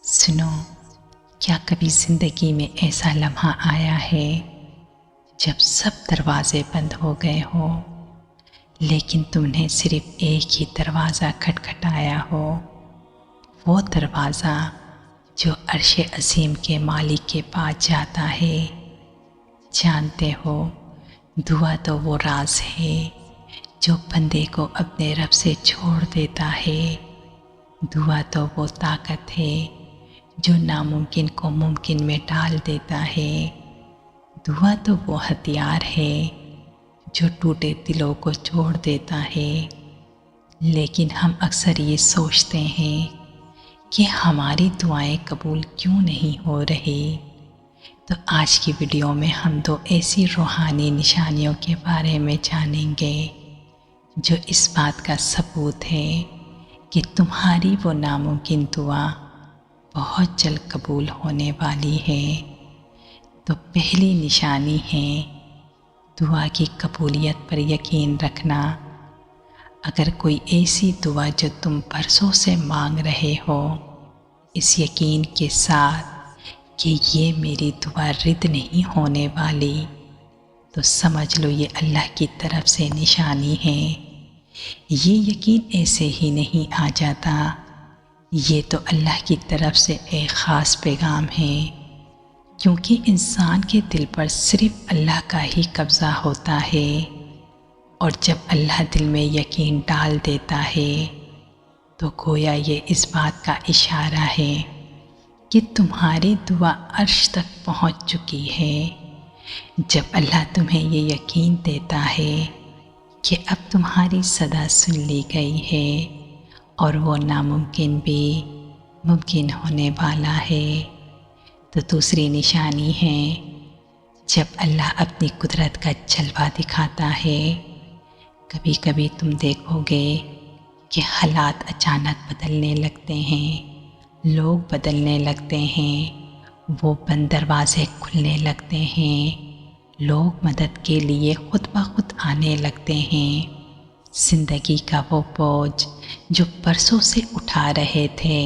سنو، کیا کبھی زندگی میں ایسا لمحہ آیا ہے جب سب دروازے بند ہو گئے ہو لیکن تم نے صرف ایک ہی دروازہ کھٹکھٹایا ہو؟ وہ دروازہ جو عرش عظیم کے مالک کے پاس جاتا ہے۔ جانتے ہو، دعا تو وہ راز ہے جو بندے کو اپنے رب سے چھوڑ دیتا ہے۔ دعا تو وہ طاقت ہے جو ناممکن کو ممکن میں ڈال دیتا ہے۔ دعا تو وہ ہتھیار ہے جو ٹوٹے دلوں کو چھوڑ دیتا ہے۔ لیکن ہم اکثر یہ سوچتے ہیں کہ ہماری دعائیں قبول کیوں نہیں ہو رہی؟ تو آج کی ویڈیو میں ہم دو ایسی روحانی نشانیوں کے بارے میں جانیں گے جو اس بات کا ثبوت ہے کہ تمہاری وہ ناممکن دعا بہت جلد قبول ہونے والی ہے۔ تو پہلی نشانی ہے دعا کی قبولیت پر یقین رکھنا۔ اگر کوئی ایسی دعا جو تم برسوں سے مانگ رہے ہو، اس یقین کے ساتھ کہ یہ میری دعا رد نہیں ہونے والی، تو سمجھ لو یہ اللہ کی طرف سے نشانی ہے۔ یہ یقین ایسے ہی نہیں آ جاتا، یہ تو اللہ کی طرف سے ایک خاص پیغام ہے، کیونکہ انسان کے دل پر صرف اللہ کا ہی قبضہ ہوتا ہے، اور جب اللہ دل میں یقین ڈال دیتا ہے تو گویا یہ اس بات کا اشارہ ہے کہ تمہاری دعا عرش تک پہنچ چکی ہے۔ جب اللہ تمہیں یہ یقین دیتا ہے کہ اب تمہاری صدا سن لی گئی ہے اور وہ ناممکن بھی ممکن ہونے والا ہے، تو دوسری نشانی ہے جب اللہ اپنی قدرت کا جلوہ دکھاتا ہے۔ کبھی کبھی تم دیکھو گے کہ حالات اچانک بدلنے لگتے ہیں، لوگ بدلنے لگتے ہیں، وہ بند دروازے کھلنے لگتے ہیں، لوگ مدد کے لیے خود بخود آنے لگتے ہیں۔ زندگی کا وہ بوجھ جو برسوں سے اٹھا رہے تھے،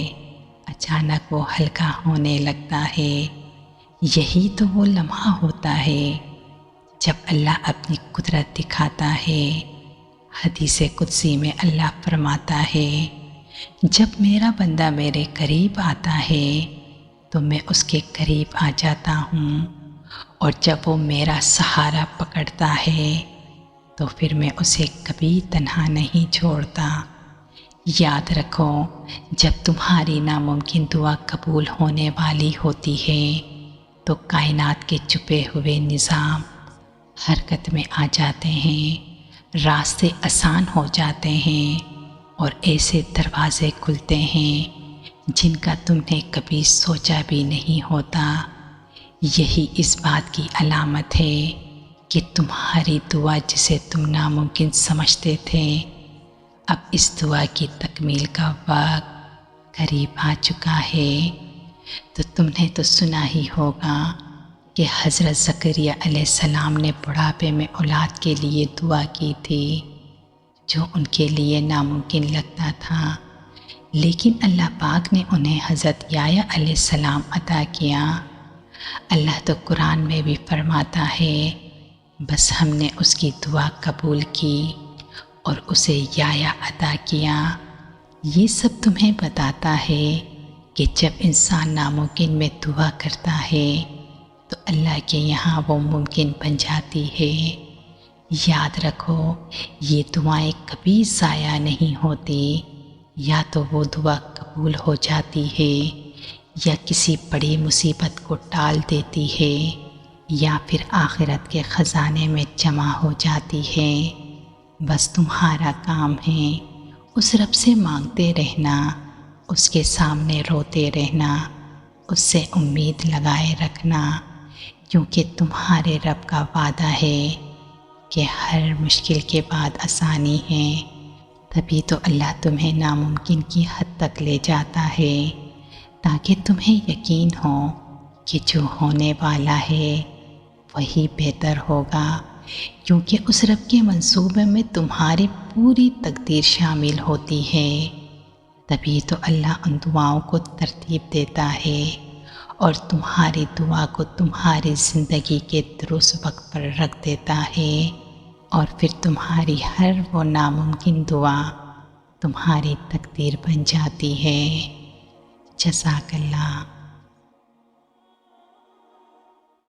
اچانک وہ ہلکا ہونے لگتا ہے۔ یہی تو وہ لمحہ ہوتا ہے جب اللہ اپنی قدرت دکھاتا ہے۔ حدیث قدسی میں اللہ فرماتا ہے، جب میرا بندہ میرے قریب آتا ہے تو میں اس کے قریب آ جاتا ہوں، اور جب وہ میرا سہارا پکڑتا ہے تو پھر میں اسے کبھی تنہا نہیں چھوڑتا۔ یاد رکھو، جب تمہاری ناممکن دعا قبول ہونے والی ہوتی ہے تو کائنات کے چھپے ہوئے نظام حرکت میں آ جاتے ہیں، راستے آسان ہو جاتے ہیں، اور ایسے دروازے کھلتے ہیں جن کا تم نے کبھی سوچا بھی نہیں ہوتا۔ یہی اس بات کی علامت ہے کہ تمہاری دعا جسے تم ناممکن سمجھتے تھے، اب اس دعا کی تکمیل کا وقت قریب آ چکا ہے۔ تو تم نے تو سنا ہی ہوگا کہ حضرت زکریا علیہ السلام نے بڑھاپے میں اولاد کے لیے دعا کی تھی، جو ان کے لیے ناممکن لگتا تھا، لیکن اللہ پاک نے انہیں حضرت یحییٰ علیہ السلام عطا کیا۔ اللہ تو قرآن میں بھی فرماتا ہے، بس ہم نے اس کی دعا قبول کی اور اسے یحییٰ عطا کیا۔ یہ سب تمہیں بتاتا ہے کہ جب انسان ناممکن میں دعا کرتا ہے تو اللہ کے یہاں وہ ممکن بن جاتی ہے۔ یاد رکھو، یہ دعائیں کبھی ضائع نہیں ہوتی، یا تو وہ دعا قبول ہو جاتی ہے یا کسی بڑی مصیبت کو ٹال دیتی ہے، یا پھر آخرت کے خزانے میں جمع ہو جاتی ہے۔ بس تمہارا کام ہے اس رب سے مانگتے رہنا، اس کے سامنے روتے رہنا، اس سے امید لگائے رکھنا، کیونکہ تمہارے رب کا وعدہ ہے کہ ہر مشکل کے بعد آسانی ہے۔ تبھی تو اللہ تمہیں ناممکن کی حد تک لے جاتا ہے، تاکہ تمہیں یقین ہو کہ جو ہونے والا ہے وہی بہتر ہوگا، کیونکہ اس رب کے منصوبے میں تمہاری پوری تقدیر شامل ہوتی ہے۔ تبھی تو اللہ ان دعاؤں کو ترتیب دیتا ہے اور تمہاری دعا کو تمہاری زندگی کے درست وقت پر رکھ دیتا ہے، اور پھر تمہاری ہر وہ ناممکن دعا تمہاری تقدیر بن جاتی ہے۔ جزاک اللہ۔